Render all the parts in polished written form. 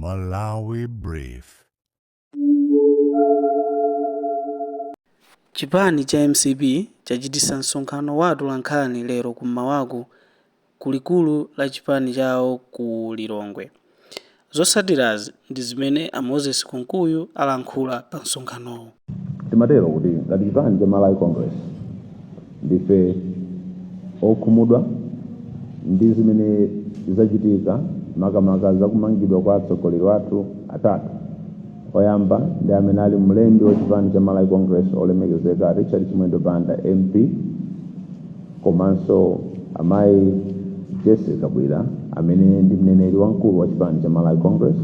Malawi Brief. Chipani cha MCB chachitisa msonkhano wa atolankhani lero kummawaku kulikulu la chipani chawo ku Lilongwe. Zotsatirazi ndi zimene a Moses Kumkuyu alankhula pa msonkhanowo. Timatero kuti ngati chipani cha Malawi Congress ndife okhumudwa ndi zimene zachitika makamaka zakumangidwa kwa atsogoleri athu atatu. Oyamba ndi amene ali mlembi wa chipani cha Malawi Congress olemekezeka Richard Chimwendo Banda MP, komanso amayi Jesse Kabwira amene ndi mneneri wamkulu wa chipani cha Malawi Congress,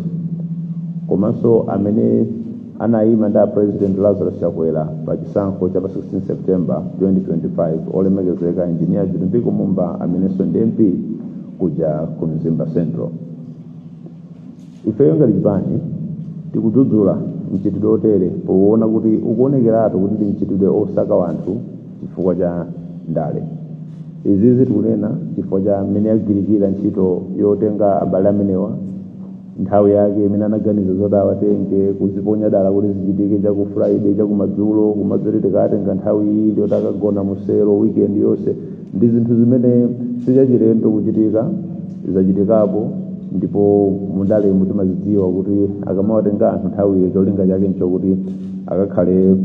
komanso amene anayima ndi President Lazarus Chakwera pa chisankho cha pa 16 September 2025 olemekezeka Engineer Julimbiko Mumba amenenso ndi MP kuja ku Mzimba Central. Ifeyo ngati chipani tikudzudzula mchitidwe otere poona kuti ukuonekeratu kuti ndi mchitidwe osaka wanthu chifukwa cha Ndale. Izizi tikunena chifukwa cha mmene agwirikira ntchito yotenga abale amenewa nthawi yake imene anaganiza zoti awatenge kuziponya dala kuti zichitike chaku Friday chakumadzulo kumadzulo tikatenga nthawi iyi ndiyo takagona musero weekend yonse ndi zinthu zimene sichachilendo kuchitika zachitikapo. Ndipo mundale mutimazidziwa kuti akamawatenga anthu nthawi cholinga chake nchokuti akakhale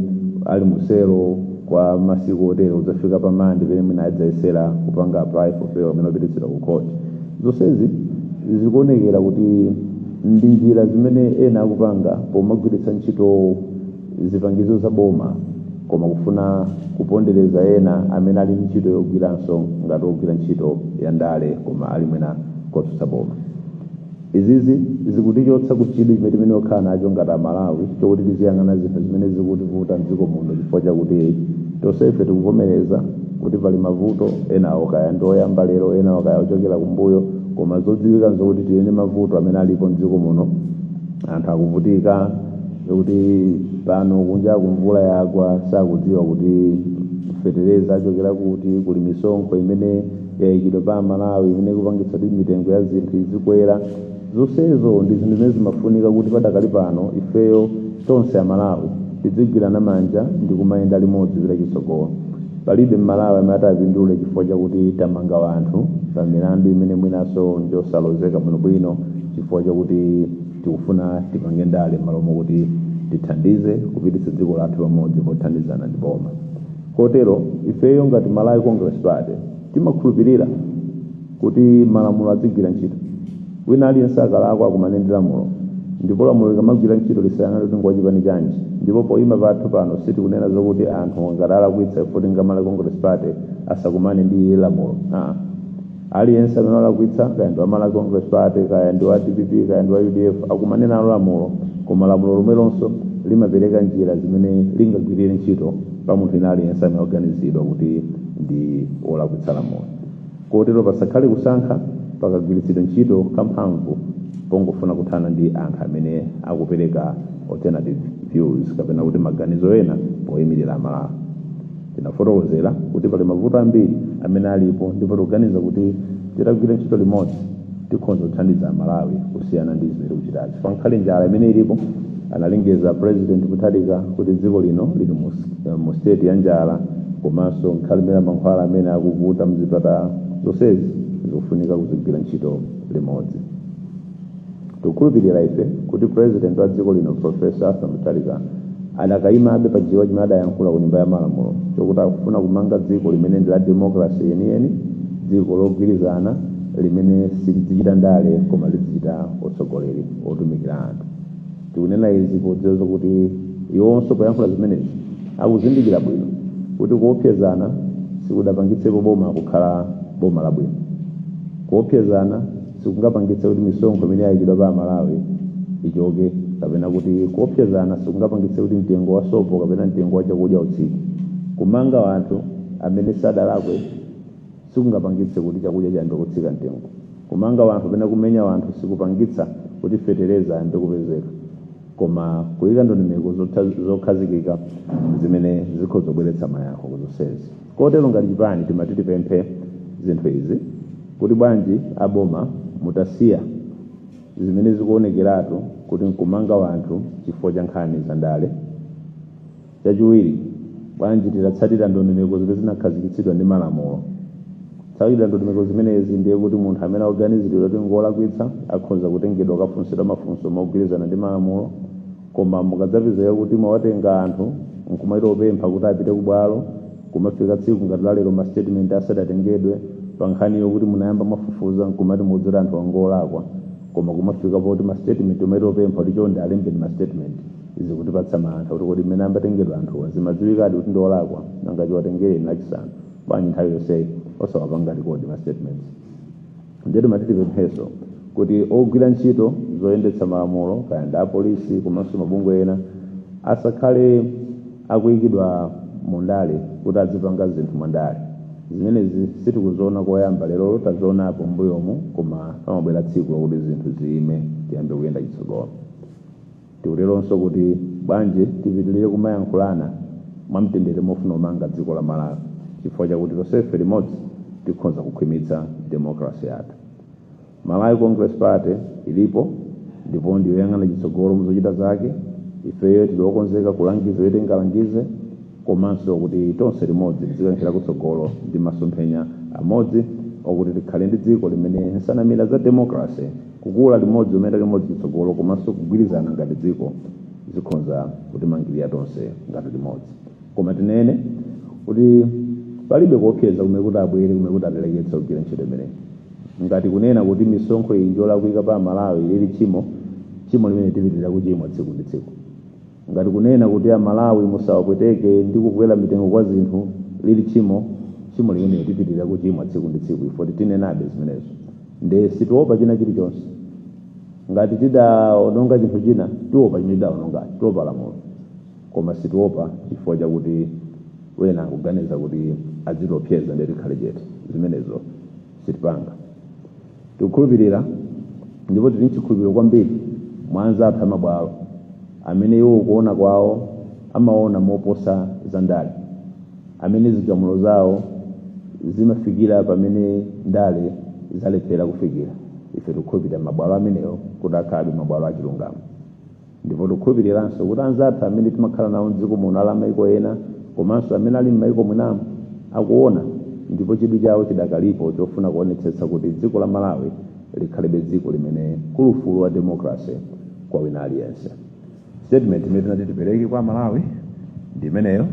ali musero kwa masiku otere uzafika pamandi pene mwina adzayesera kupanga apply for bail amene apititsidwa ku court. Zonsezi zikuonekera kuti ndi njira zimene ena akupanga pomagwiritsa ntchito zipangizo za boma koma kufuna kupondereza ena amene ali ntchito yogwiranso ngati ogwira ntchito ya Ndale koma ali mwina kotsutsa boma. Izizi zikutichotsa kuchidwi chimene okhala nacho ngati Malawi chokuti tiziyang'ana zinthu zimene zikutivuta mdziko muno chifukwa chakuti tonsefe tikuvomereza kuti pali mavuto enawo kaya ndi oyamba lero enawo kaya ochokera kumbuyo koma zodziwika nzokuti tiyene mavuto amene alipo mdziko muno. Anthu akuvutika kuti pano kunja kumvula yagwa sakudziwa kuti fetereza achokera kuti kuli misonkho imene yayikidwa pa Malawi imene kupangitsa kuti mitengo ya zinthu izikwera. Zonsezo ndi zinthu zimene zimafunika kuti padakali pano ifeyo tonse Malawi tizigwirana manja ndi kumayenda limodzi kupita chitsogolo. Palibe Malawi amene atapindule chifukwa chakuti tamanga wanthu pa milandu imene mwinaso njosalozeka bwinobwino chifukwa chakuti tikufuna tipange Ndale malo mokuti tithandize kupititsa dziko lathu pamodzi pothandizana ndi boma. Kotero ifeyo ngati Malawi Congress Party timakhulupirira kuti malamulo azigwira ntchito. Wina aliyense akalakwa akumanena lamulo ndipo lamulo likamagwira ntchito lisayang'ana kuti ngwa chipani chanji. Ndipo poyima pathu pano sitikunena zokuti anthu ngati alakwitsa kuti nga Malawi Congress Party asakumane ndi lamulo. Aliyense amene alakwitsa kaya ndi wa Malawi Congress Party kaya ndi wa DPP kaya ndi wa UDF akumane nalo lamulo, koma lamulo lomwelonso limapereka njira zimene lingagwirire ntchito pa munthu ina aliyense amene oganizidwa kuti ndi olakwitsa lamulo. Kotero pasakhale kusankha pakagwiritsidwa ntchito kamphamvu pongofuna kuthana ndi anthu amene akupereka alternative views kapena kuti maganizo ena poyimirira Malawi. Tinafotokozera kuti pali mavuto ambiri amene alipo ndipo tikuganiza kuti titagwira ntchito limodzi tikhoza kuthandiza Malawi kusiyana ndi zimene tikuchitazi. Pankhale njala imene ilipo analengeza President Mutharika kuti dziko lino lili mu state ya njala komanso nkhalimira mankhwala amene akuvuta mzipatala. Zonsezi zikufunika kuzigwira ntchito limodzi. Tikukhulupirira ife kuti President wa dziko lino Professor Mutharika adakayimabe pa jiwa chimene adayankhula ku nyumba ya malamulo chokuti akufuna kumanga dziko limene ndi la democracy yeniyeni, dziko logwirizana limene silidzichita Ndale koma lidzichita utsogoleri otumikira anthu. Tikunena izi podziwa kuti iwonso poyankhula zimenezi akuzindikira bwino kuti kuopsezana sikudapangitsepo boma kukhala boma labwino. Kuopsezana sikungapangitse kuti misonkho imene yayikidwa pa Malawi ichoke kapena kuti kuopsezana sikungapangitse kuti mtengo wa sopo kapena mtengo wa chakudya utsike. Kumanga wanthu amene sadalakwe sikungapangitse kuti chakudya chayambe kutsika mtengo. Kumanga wanthu kapena kumenya wanthu sikupangitsa kuti fetereza ayambe kupezeka. Koma kuyika ndondomeko zokhazikika zimene zikhoza kubweretsa mayankho kuzonsezi. Kotero ngati chipani timati tipemphe zinthu izi kuti bwanji aboma mutasiya zimene zikuonekeratu kuti nkumanga wanthu chifukwa cha nkhani za ndale. Chachiwiri, bwanji titatsatira ndondomeko zimene zinakhazikitsidwa ndi malamulo. Tsatira ndondomeko zimenezi ndiye kuti munthu amene akuganiziridwa kuti ngolakwitsa akhoza kutengedwa kafunsidwa mafunso mogwirizana ndi malamulo, koma mukadzapezeka kuti mwawatenga anthu nkumaita opempha kuti apite kubwalo, kumafika tsiku ngati lalero ma statement asadatengedwe pa nkhaniyo kuti munayamba mwafufuza nkumati mudzera anthu angolakwa, koma kumafika poti ma statement umaita opempha kuti chonde alembeni ma statement izi kutipatsa mantha kuti kodi mmene ambatengedwa anthu zimadziwikadi kuti ndiolakwa nanga chiwatengereni lachisanu bwanji nthawi yonseyi osawapangati kodi ma statements. Ndetu matitipempheso kuti ogwira ntchito zoyendetsa malamulo kaya ndi apolisi komanso mabungwe ena asakhale akuyikidwa mu ndale kuti adzipanga zinthu mwa ndale. Zimenezi sitikuziona koyamba lero, tazionapo mbuyomu, koma pamabwera tsiku lakuti zinthu ziyime tiyambe kuyenda chitsogolo. Tikuteronso kuti bwanji tipitirire kumayankhulana mwamtendere mofuna kumanga dziko la Malawi, chifukwa chakuti tonsefe limodzi tikhoza kukhwimitsa demokrasi yathu. Malawi Congress Party ilipo ndipo ndiyoyang'ana chitsogolo muzochita zake. Ifeyo tikukonzeka kulangiza yote ngalangize, komanso kuti tonse limodzi tizikankhira kutsogolo ndi masomphenya amodzi okuti tikhale ndi dziko limene nsanamira za demokrasi kukula limodzi umene limodzi chitsogolo, komanso kugwirizana ngati dziko zikhoza kutimangirira tonse ngati limodzi. Koma tinene kuti palibe kuopseza kumene kuti abwere kumene kuti atileketse kugwira ntchito imeneyi. Ngati kunena kuti misonkho iyi njolakwika pa Malawi lili chimo limene tipitirira kuchimwa tsiku ndi tsiku. Ngati kunena kuti Malawi musawapweteke ndi kukwera mitengo kwa zinthu lili chimo limene tipitirira kuchimwa tsiku ndi tsiku, ifoti tinenabe zimenezo. Nde situopa china chilichonse. Ngati tidaononga chinthu china tiopa chimene tidaononga, tiopa lamulo, koma situopa chifukwa chakuti wena akuganiza kuti adzitiopseza ndi tikhale chete. Zimenezo sitipanga. Tikukhulupirira ndipo tili nchikhulupiriro kwambiri mwa anzathu amabwalo amene iwo kuona kwawo amaona moposa za ndale, amene zigamulo zawo zimafikira pamene ndale zalephera kufikira. Ife tikukhulupirira mabwalo amenewo kuti akhale mabwalo achilungamo. Ndipo tikukhulupiriranso kuti anzathu amene timakhala nawo m'dziko muno ali m'mayiko ena komanso amene ali m'mayiko mwinamu akuona, ndipo chidwi chawo chidakalipo chofuna kuonetsetsa kuti dziko la Malawi likhalebe dziko limene kulufulu wa demokrasi kwa wina aliyense. Statement imene tinati tipereke kwa Malawi ndi imeneyo.